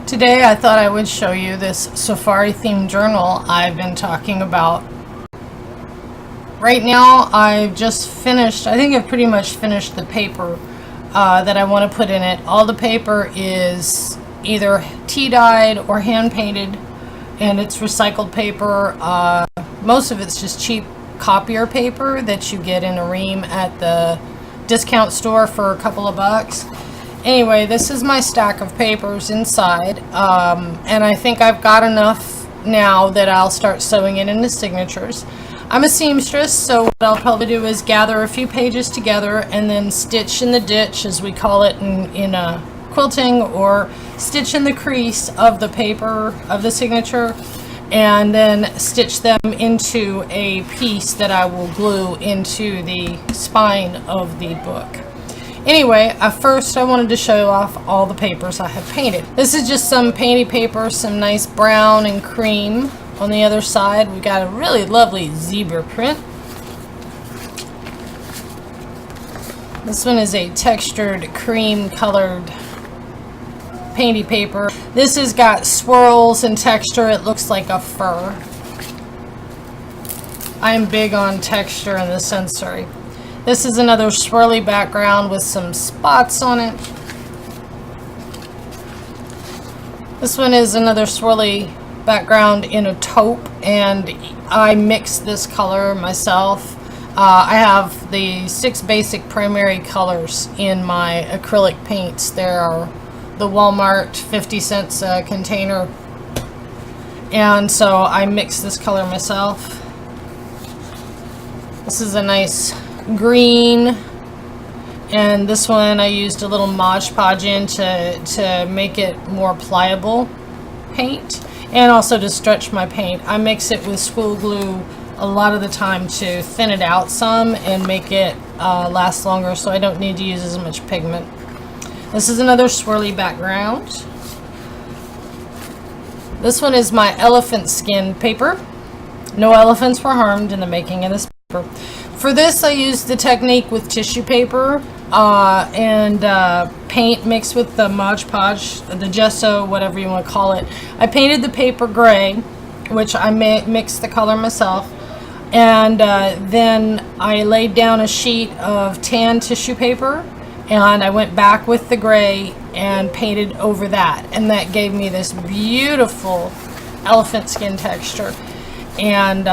Today I thought I would show you this safari themed journal I've been talking about. Right now I've just finished, I think I've pretty much finished the paper that I want to put in it. All the paper is either tea dyed or hand painted, and it's recycled paper. Most of it's just cheap copier paper that you get in a ream at the discount store for a couple of bucks. Anyway, this is my stack of papers inside, and I think I've got enough now that I'll start sewing it into signatures. I'm a seamstress, so what I'll probably do is gather a few pages together and then stitch in the ditch, as we call it in quilting, or stitch in the crease of the paper of the signature, and then stitch them into a piece that I will glue into the spine of the book. Anyway, first I wanted to show off all the papers I have painted. This is just some painty paper, some nice brown and cream. On the other side, we got a really lovely zebra print. This one is a textured cream colored painty paper. This has got swirls and texture. It looks like a fur. I'm big on texture and the sensory. This is another swirly background with some spots on it. This one is another swirly background in a taupe, and I mixed this color myself. I have the 6 basic primary colors in my acrylic paints. There are the Walmart 50 cents container, and so I mixed this color myself. This is a nice green, and this one I used a little Mod Podge in to make it more pliable paint, and also to stretch my paint. I mix it with school glue a lot of the time to thin it out some and make it last longer, so I don't need to use as much pigment. This is another swirly background. This one is my elephant skin paper. No elephants were harmed in the making of this paper. For this, I used the technique with tissue paper and paint mixed with the Mod Podge, the gesso, whatever you want to call it. I painted the paper gray, which I mixed the color myself, and then I laid down a sheet of tan tissue paper, and I went back with the gray and painted over that, and that gave me this beautiful elephant skin texture. And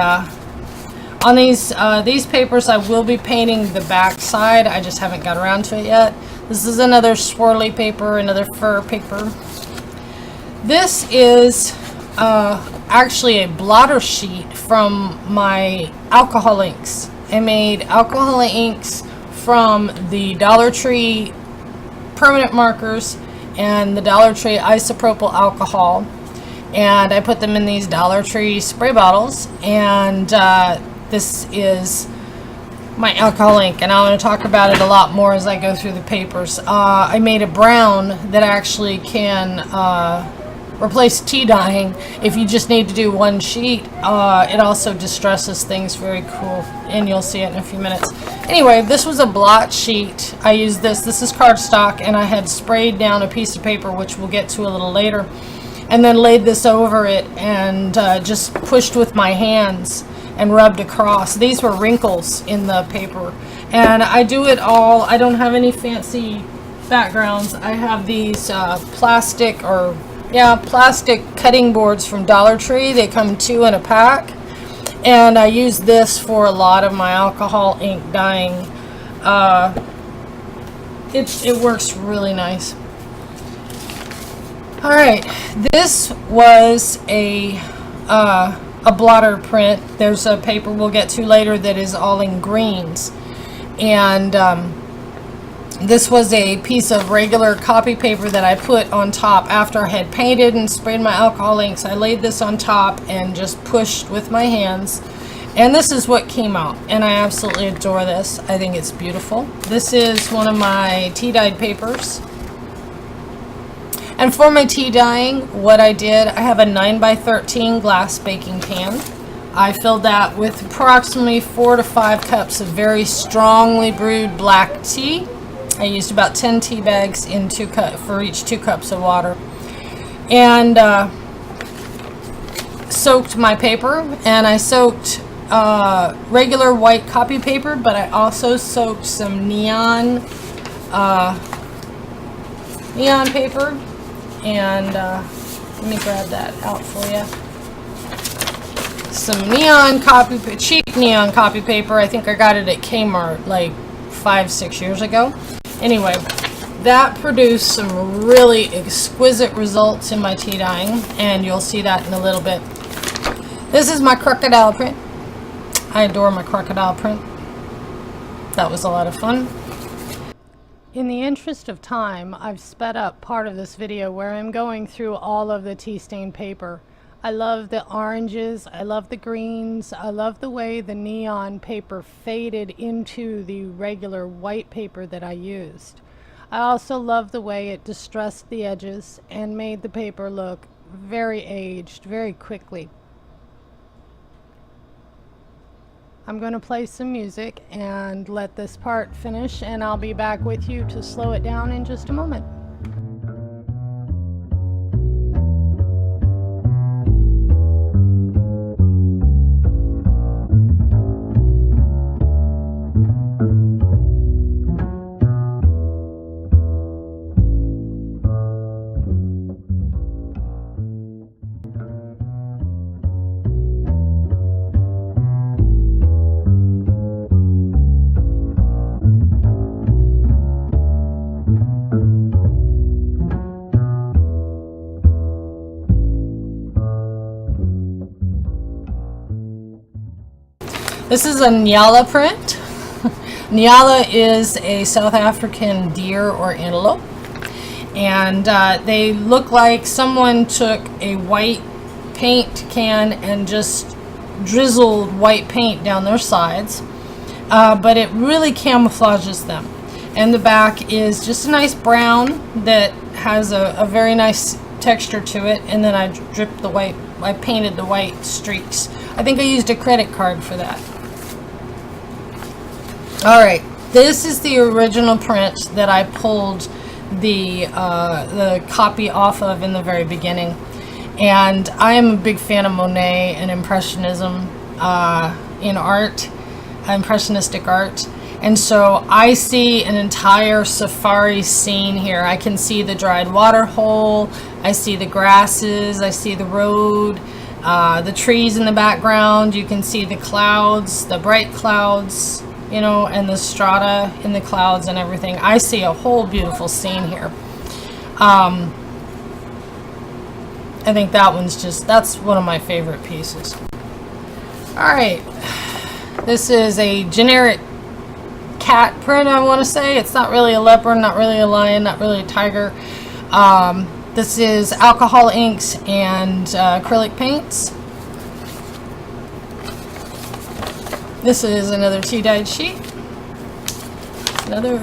on these papers, I will be painting the back side. I just haven't got around to it yet. This is another swirly paper, another fur paper. This is actually a blotter sheet from my alcohol inks. I made alcohol inks from the Dollar Tree permanent markers and the Dollar Tree isopropyl alcohol, and I put them in these Dollar Tree spray bottles, and this is my alcohol ink, and I'm going to talk about it a lot more as I go through the papers. I made a brown that actually can replace tea dyeing if you just need to do one sheet. It also distresses things very cool, and you'll see it in a few minutes. Anyway, this was a blot sheet. I used this is cardstock, and I had sprayed down a piece of paper, which we'll get to a little later, and then laid this over it and just pushed with my hands and rubbed across. These were wrinkles in the paper, and I do it all. I don't have any fancy backgrounds. I have these plastic cutting boards from Dollar Tree. They come 2 in a pack, and I use this for a lot of my alcohol ink dyeing. It works really nice. All right, this was a blotter print. There's a paper we'll get to later that is all in greens, and this was a piece of regular copy paper that I put on top after I had painted and sprayed my alcohol inks. I laid this on top and just pushed with my hands, and this is what came out, and I absolutely adore this. I think it's beautiful. This is one of my tea dyed papers. And for my tea dyeing, what I did, I have a 9x13 glass baking pan. I filled that with approximately 4 to 5 cups of very strongly brewed black tea. I used about 10 tea bags in for each 2 cups of water. and soaked my paper, and I soaked regular white copy paper, but I also soaked some neon paper, and let me grab that out for you. Some neon copy, cheap neon copy paper. I think I got it at Kmart like 5-6 years ago. Anyway, that produced some really exquisite results in my tea dyeing, and you'll see that in a little bit. This is my crocodile print. I adore my crocodile print. That was a lot of fun. In the interest of time, I've sped up part of this video where I'm going through all of the tea stain paper. I love the oranges, I love the greens, I love the way the neon paper faded into the regular white paper that I used. I also love the way it distressed the edges and made the paper look very aged very quickly. I'm going to play some music and let this part finish, and I'll be back with you to slow it down in just a moment. This is a Nyala print. Nyala is a South African deer or antelope, and they look like someone took a white paint can and just drizzled white paint down their sides, but it really camouflages them. And the back is just a nice brown that has a very nice texture to it, and then I dripped the white, I painted the white streaks. I think I used a credit card for that. Alright, this is the original print that I pulled the copy off of in the very beginning. And I am a big fan of Monet and Impressionism in art, Impressionistic art. And so I see an entire safari scene here. I can see the dried water hole, I see the grasses, I see the road, the trees in the background. You can see the clouds, the bright clouds, you know, and the strata in the clouds and everything. I see a whole beautiful scene here. I think that one's just, that's one of my favorite pieces. Alright, this is a generic cat print, I want to say. It's not really a leopard, not really a lion, not really a tiger. This is alcohol inks and acrylic paints. This is another tea-dyed sheet. Another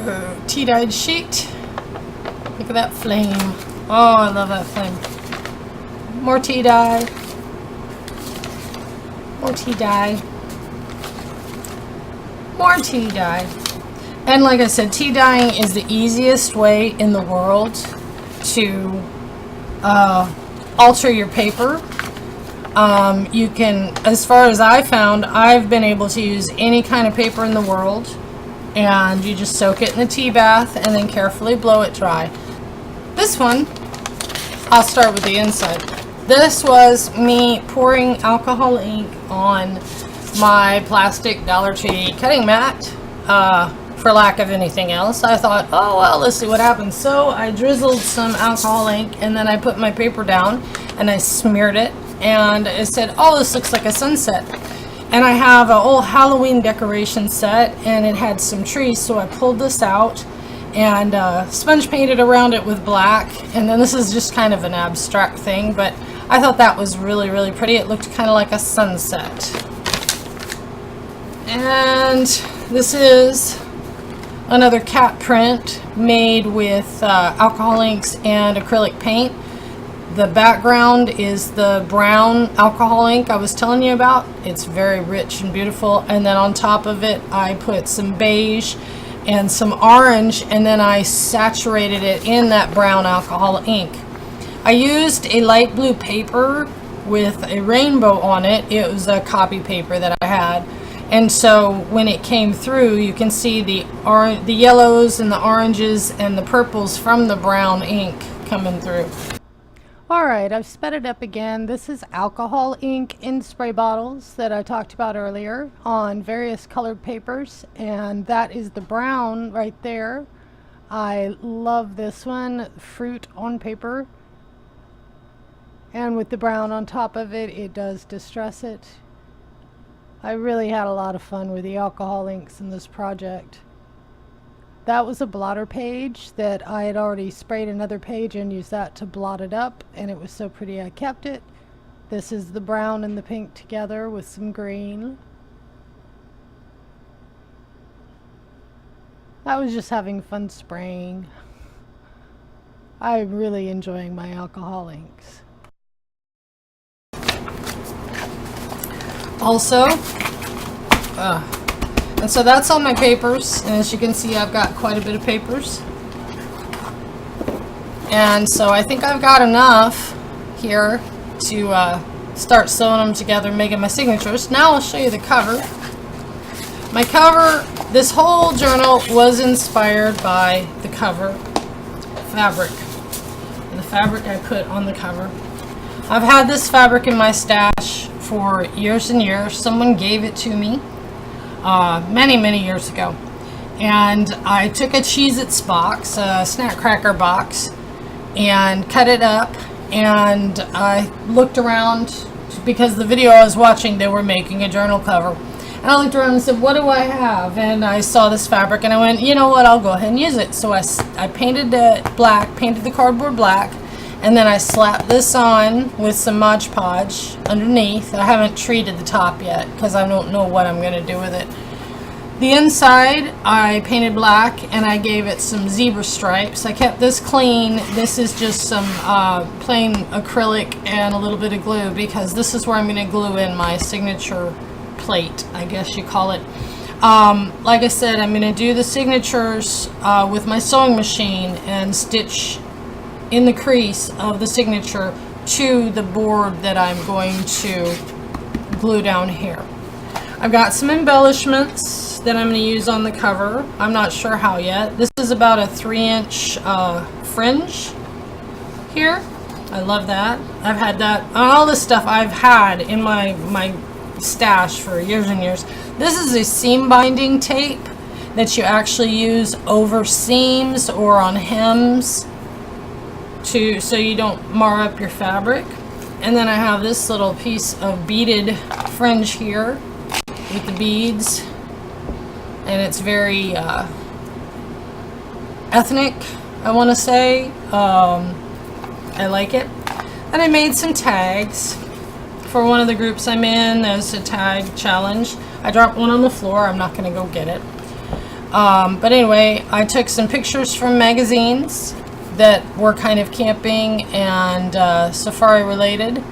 tea-dyed sheet. Look at that flame. Oh, I love that flame. More tea dye. More tea dye. More tea dye. And like I said, tea dyeing is the easiest way in the world to alter your paper. You can, as far as I found, I've been able to use any kind of paper in the world, and you just soak it in the tea bath and then carefully blow it dry. This one, I'll start with the inside. This was me pouring alcohol ink on my plastic Dollar Tree cutting mat, for lack of anything else. I thought, oh well, let's see what happens. So I drizzled some alcohol ink, and then I put my paper down and I smeared it, and it said, oh, this looks like a sunset. And I have an old Halloween decoration set, and it had some trees, so I pulled this out and sponge painted around it with black. And then this is just kind of an abstract thing, but I thought that was really, really pretty. It looked kind of like a sunset. And this is another cat print made with alcohol inks and acrylic paint. The background is the brown alcohol ink I was telling you about. It's very rich and beautiful. And then on top of it, I put some beige and some orange, and then I saturated it in that brown alcohol ink. I used a light blue paper with a rainbow on it. It was a copy paper that I had, and so when it came through, you can see the yellows and the oranges and the purples from the brown ink coming through. Alright, I've sped it up again. This is alcohol ink in spray bottles that I talked about earlier on various colored papers, and that is the brown right there. I love this one, fruit on paper. And with the brown on top of it, it does distress it. I really had a lot of fun with the alcohol inks in this project. That was a blotter page that I had already sprayed another page and used that to blot it up, and it was so pretty I kept it. This is the brown and the pink together with some green. I was just having fun spraying. I'm really enjoying my alcohol inks. Also, and so that's all my papers, and as you can see, I've got quite a bit of papers. And so I think I've got enough here to start sewing them together, making my signatures. Now I'll show you the cover. My cover, this whole journal was inspired by the cover fabric, and the fabric I put on the cover. I've had this fabric in my stash for years and years. Someone gave it to me many years ago, and I took a Cheez-Its box, a snack cracker box, and cut it up, and I looked around because the video I was watching, they were making a journal cover, and I looked around and said, what do I have? And I saw this fabric and I went, you know what, I'll go ahead and use it. So I painted it black, painted the cardboard black, and then I slapped this on with some Mod Podge underneath. I haven't treated the top yet because I don't know what I'm going to do with it. The inside I painted black and I gave it some zebra stripes. I kept this clean. This is just some plain acrylic and a little bit of glue because this is where I'm going to glue in my signature plate, I guess you call it. Like I said, I'm going to do the signatures with my sewing machine and stitch in the crease of the signature to the board that I'm going to glue down here. I've got some embellishments that I'm going to use on the cover. I'm not sure how yet. This is about a 3-inch fringe here. I love that. I've had that, all this stuff I've had in my stash for years and years. This is a seam binding tape that you actually use over seams or on hems so you don't mar up your fabric. And then I have this little piece of beaded fringe here with the beads, and it's very ethnic, I want to say. I like it. And I made some tags for one of the groups I'm in. There's a tag challenge. I dropped one on the floor. I'm not going to go get it. But anyway, I took some pictures from magazines that were kind of camping and safari related.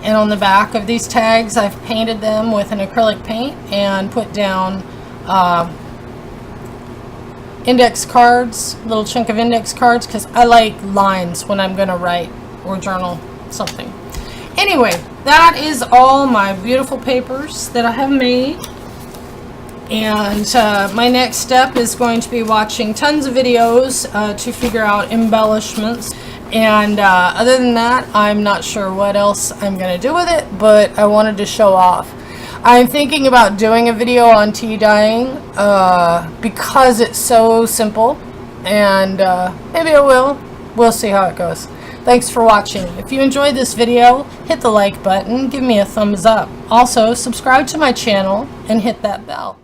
And on the back of these tags, I've painted them with an acrylic paint and put down index cards, a little chunk of index cards, because I like lines when I'm going to write or journal something. Anyway, that is all my beautiful papers that I have made. And my next step is going to be watching tons of videos to figure out embellishments. And other than that, I'm not sure what else I'm going to do with it, but I wanted to show off. I'm thinking about doing a video on tea dyeing because it's so simple, and maybe I will. We'll see how it goes. Thanks for watching. If you enjoyed this video, hit the like button, give me a thumbs up. Also, subscribe to my channel and hit that bell.